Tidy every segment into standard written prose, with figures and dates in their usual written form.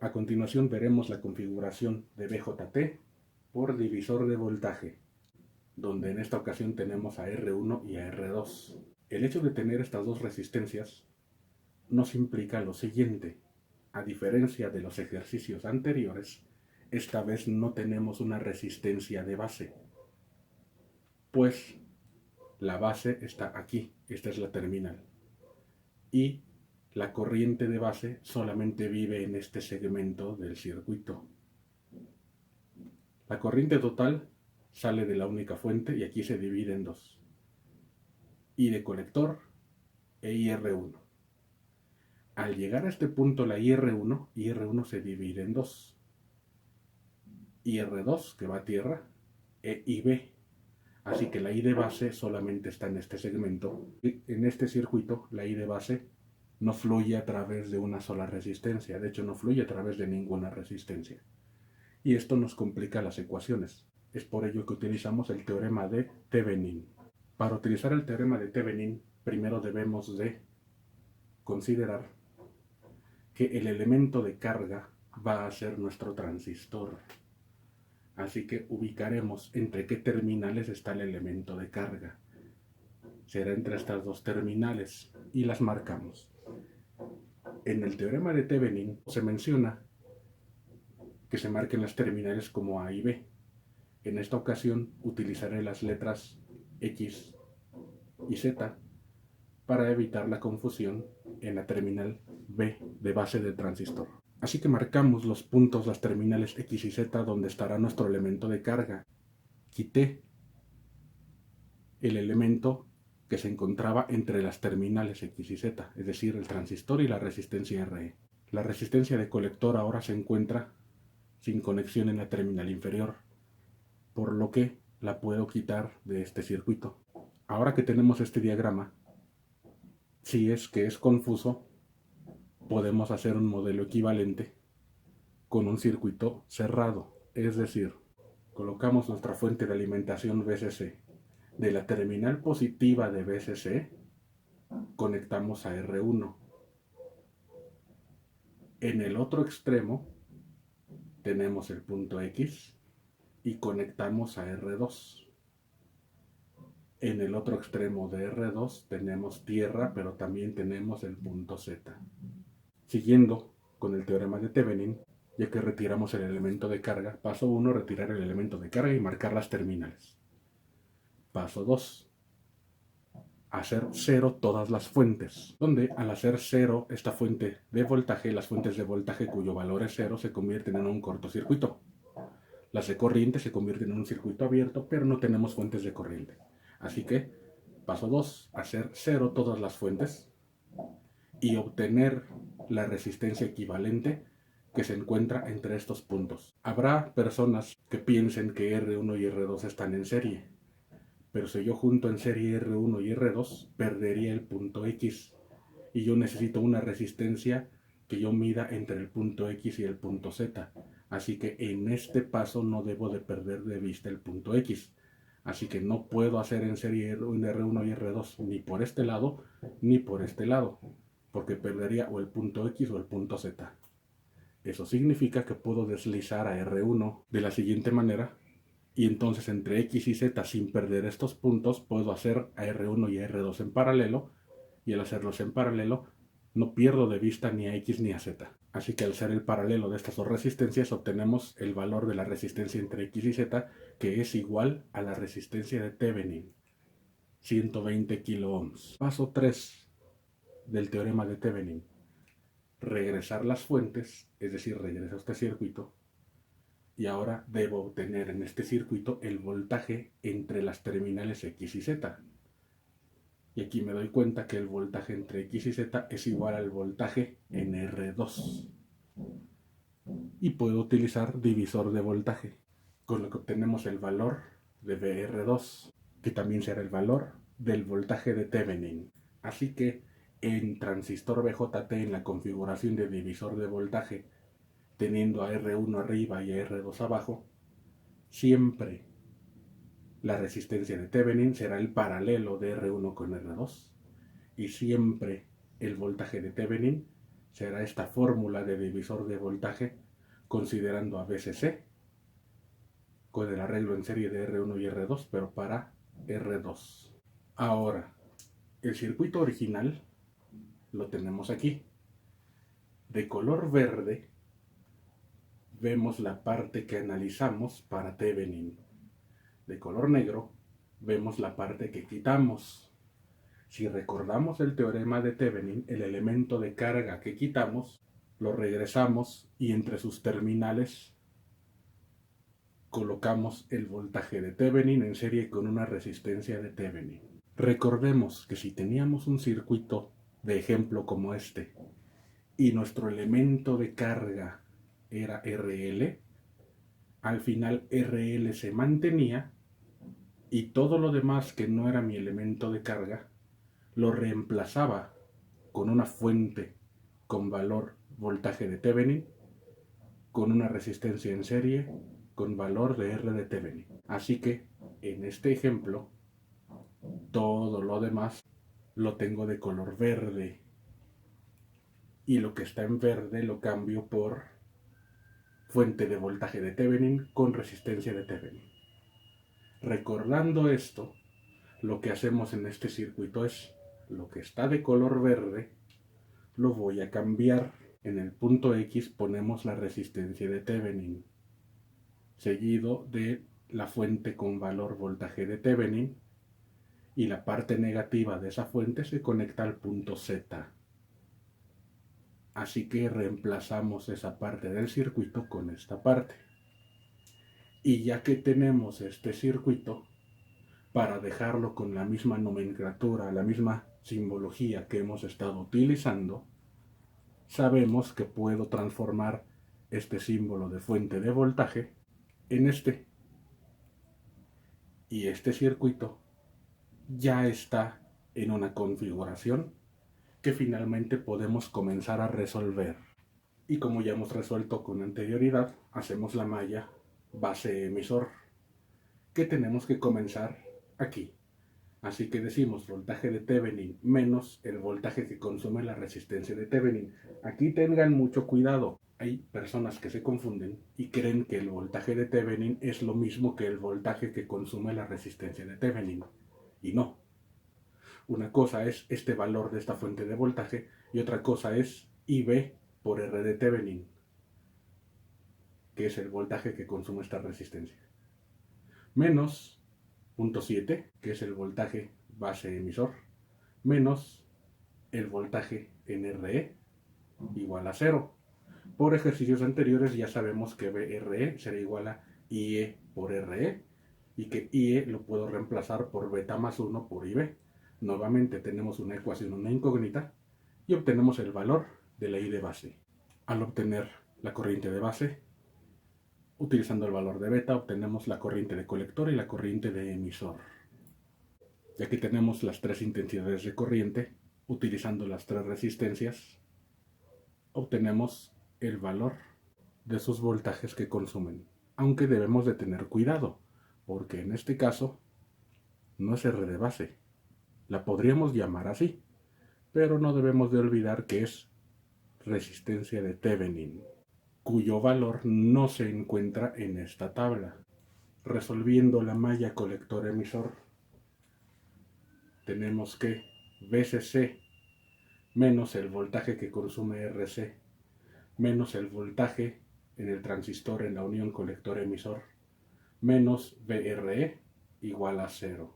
A continuación veremos la configuración de BJT por divisor de voltaje, donde en esta ocasión tenemos a R1 y a R2. El hecho de tener estas dos resistencias nos implica lo siguiente: a diferencia de los ejercicios anteriores, esta vez no tenemos una resistencia de base, pues la base está aquí, esta es la terminal, y la corriente de base solamente vive en este segmento del circuito. La corriente total sale de la única fuente y aquí se divide en dos: I de colector e IR1. Al llegar a este punto la IR1 se divide en dos: IR2, que va a tierra, e IB. Así que la I de base solamente está en este segmento. Y en este circuito, la I de base no fluye a través de una sola resistencia. De hecho, no fluye a través de ninguna resistencia. Y esto nos complica las ecuaciones. Es por ello que utilizamos el teorema de Thevenin. Para utilizar el teorema de Thevenin, primero debemos de considerar que el elemento de carga va a ser nuestro transistor. Así que ubicaremos entre qué terminales está el elemento de carga. Será entre estas dos terminales y las marcamos. En el teorema de Thevenin se menciona que se marquen las terminales como A y B. En esta ocasión utilizaré las letras X y Z para evitar la confusión en la terminal B de base del transistor. Así que marcamos los puntos, las terminales X y Z, donde estará nuestro elemento de carga. Quité el elemento que se encontraba entre las terminales X y Z, es decir, el transistor y la resistencia RE. La resistencia de colector ahora se encuentra sin conexión en la terminal inferior, por lo que la puedo quitar de este circuito. Ahora que tenemos este diagrama, si es que es confuso, podemos hacer un modelo equivalente con un circuito cerrado, es decir, colocamos nuestra fuente de alimentación VCC. De la terminal positiva de VCC conectamos a R1. En el otro extremo tenemos el punto X y conectamos a R2. En el otro extremo de R2 tenemos tierra, pero también tenemos el punto Z. Siguiendo con el teorema de Thevenin, ya que retiramos el elemento de carga, paso 1, retirar el elemento de carga y marcar las terminales. Paso 2, hacer cero todas las fuentes, donde al hacer cero esta fuente de voltaje, las fuentes de voltaje cuyo valor es cero se convierten en un cortocircuito. Las de corriente se convierten en un circuito abierto, pero no tenemos fuentes de corriente. Así que, paso 2, hacer cero todas las fuentes y obtener la resistencia equivalente que se encuentra entre estos puntos. Habrá personas que piensen que R1 y R2 están en serie, pero si yo junto en serie R1 y R2, perdería el punto X, y yo necesito una resistencia que yo mida entre el punto X y el punto Z. Así que en este paso no debo de perder de vista el punto X. Así que no puedo hacer en serie R1 y R2 ni por este lado ni por este lado, porque perdería o el punto X o el punto Z. Eso significa que puedo deslizar a R1 de la siguiente manera, y entonces entre X y Z, sin perder estos puntos, puedo hacer a R1 y a R2 en paralelo, y al hacerlos en paralelo no pierdo de vista ni a X ni a Z. Así que al ser el paralelo de estas dos resistencias obtenemos el valor de la resistencia entre X y Z, que es igual a la resistencia de Thevenin, 120 kiloohms. Paso 3 del teorema de Thevenin: regresar las fuentes, es decir, regreso a este circuito, y ahora debo obtener en este circuito el voltaje entre las terminales X y Z. Y aquí me doy cuenta que el voltaje entre X y Z es igual al voltaje en R2. Y puedo utilizar divisor de voltaje, con lo que obtenemos el valor de VR2, que también será el valor del voltaje de Thevenin. Así que en transistor BJT, en la configuración de divisor de voltaje, teniendo a R1 arriba y a R2 abajo, siempre la resistencia de Thevenin será el paralelo de R1 con R2, y siempre el voltaje de Thevenin será esta fórmula de divisor de voltaje considerando a VCC con el arreglo en serie de R1 y R2, pero para R2. Ahora, el circuito original lo tenemos aquí. De color verde vemos la parte que analizamos para Thevenin. De color negro vemos la parte que quitamos. Si recordamos el teorema de Thevenin, el elemento de carga que quitamos lo regresamos y entre sus terminales colocamos el voltaje de Thevenin en serie con una resistencia de Thevenin. Recordemos que si teníamos un circuito de ejemplo como este y nuestro elemento de carga era RL, al final RL se mantenía y todo lo demás que no era mi elemento de carga lo reemplazaba con una fuente con valor voltaje de Thevenin con una resistencia en serie con valor de R de Thevenin. Así que en este ejemplo todo lo demás lo tengo de color verde y lo que está en verde lo cambio por fuente de voltaje de Thevenin con resistencia de Thevenin. Recordando esto, lo que hacemos en este circuito es lo que está de color verde lo voy a cambiar. En el punto X ponemos la resistencia de Thevenin seguido de la fuente con valor voltaje de Thevenin y la parte negativa de esa fuente se conecta al punto Z. Así que reemplazamos esa parte del circuito con esta parte. Y ya que tenemos este circuito, para dejarlo con la misma nomenclatura, la misma simbología que hemos estado utilizando, sabemos que puedo transformar este símbolo de fuente de voltaje en este. Y este circuito ya está en una configuración que finalmente podemos comenzar a resolver. Y como ya hemos resuelto con anterioridad, hacemos la malla base emisor, que tenemos que comenzar aquí. Así que decimos voltaje de Thevenin menos el voltaje que consume la resistencia de Thevenin. Aquí tengan mucho cuidado. Hay personas que se confunden y creen que el voltaje de Thevenin es lo mismo que el voltaje que consume la resistencia de Thevenin. Y no. Una cosa es este valor de esta fuente de voltaje y otra cosa es IB por R de Thevenin, que es el voltaje que consume esta resistencia. Menos 0.7, que es el voltaje base emisor, menos el voltaje en RE igual a 0. Por ejercicios anteriores ya sabemos que BRE será igual a IE por RE y que IE lo puedo reemplazar por beta más 1 por IB. Nuevamente tenemos una ecuación, una incógnita, y obtenemos el valor de la I de base. Al obtener la corriente de base, utilizando el valor de beta, obtenemos la corriente de colector y la corriente de emisor. Y aquí tenemos las tres intensidades de corriente, utilizando las tres resistencias, obtenemos el valor de sus voltajes que consumen. Aunque debemos de tener cuidado, porque en este caso no es R de base. La podríamos llamar así, pero no debemos de olvidar que es resistencia de Thevenin, cuyo valor no se encuentra en esta tabla. Resolviendo la malla colector-emisor, tenemos que VCC menos el voltaje que consume RC menos el voltaje en el transistor en la unión colector-emisor menos VRE igual a 0.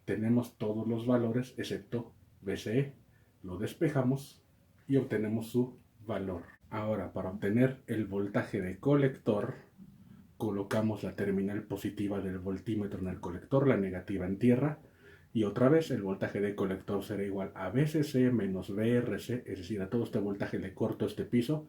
Tenemos todos los valores excepto VCE. Lo despejamos y obtenemos su valor. Ahora, para obtener el voltaje de colector, colocamos la terminal positiva del voltímetro en el colector, la negativa en tierra, y otra vez el voltaje de colector será igual a VCC menos VRC, es decir, a todo este voltaje le corto este piso,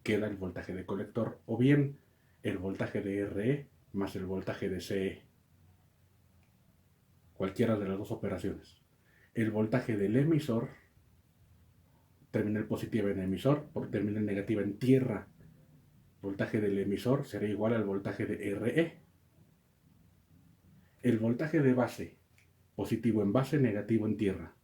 queda el voltaje de colector, o bien el voltaje de RE más el voltaje de CE. Cualquiera de las dos operaciones. El voltaje del emisor, terminal positiva en emisor, por terminal negativa en tierra, voltaje del emisor será igual al voltaje de RE. El voltaje de base, positivo en base, negativo en tierra.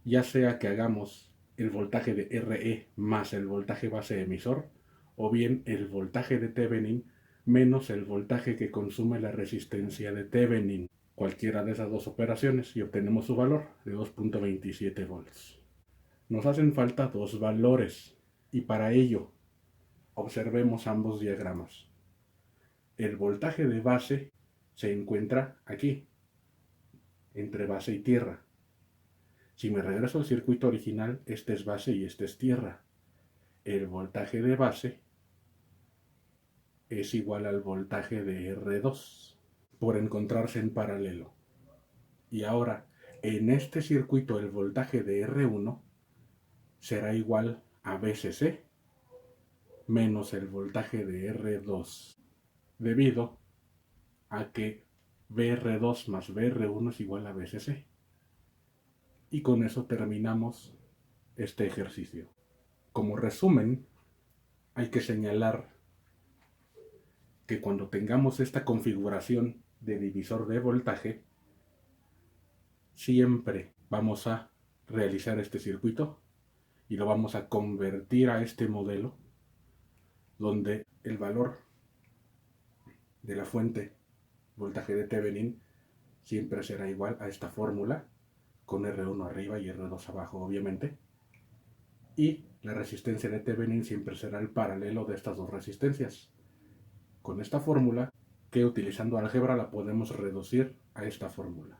Ya sea que hagamos el voltaje de RE más el voltaje base emisor, o bien el voltaje de Thevenin menos el voltaje que consume la resistencia de Thevenin. Cualquiera de esas dos operaciones y obtenemos su valor de 2.27 volts. Nos hacen falta dos valores y para ello observemos ambos diagramas. El voltaje de base se encuentra aquí, entre base y tierra. Si me regreso al circuito original, este es base y este es tierra. El voltaje de base es igual al voltaje de R2 por encontrarse en paralelo. Y ahora, en este circuito el voltaje de R1 será igual a VCC menos el voltaje de R2, debido a que VR2 más VR1 es igual a VCC. Y con eso terminamos este ejercicio. Como resumen, hay que señalar que cuando tengamos esta configuración de divisor de voltaje, siempre vamos a realizar este circuito y lo vamos a convertir a este modelo donde el valor de la fuente voltaje de Thevenin siempre será igual a esta fórmula con R1 arriba y R2 abajo, obviamente, y la resistencia de Thevenin siempre será el paralelo de estas dos resistencias. Con esta fórmula, que utilizando álgebra la podemos reducir a esta fórmula.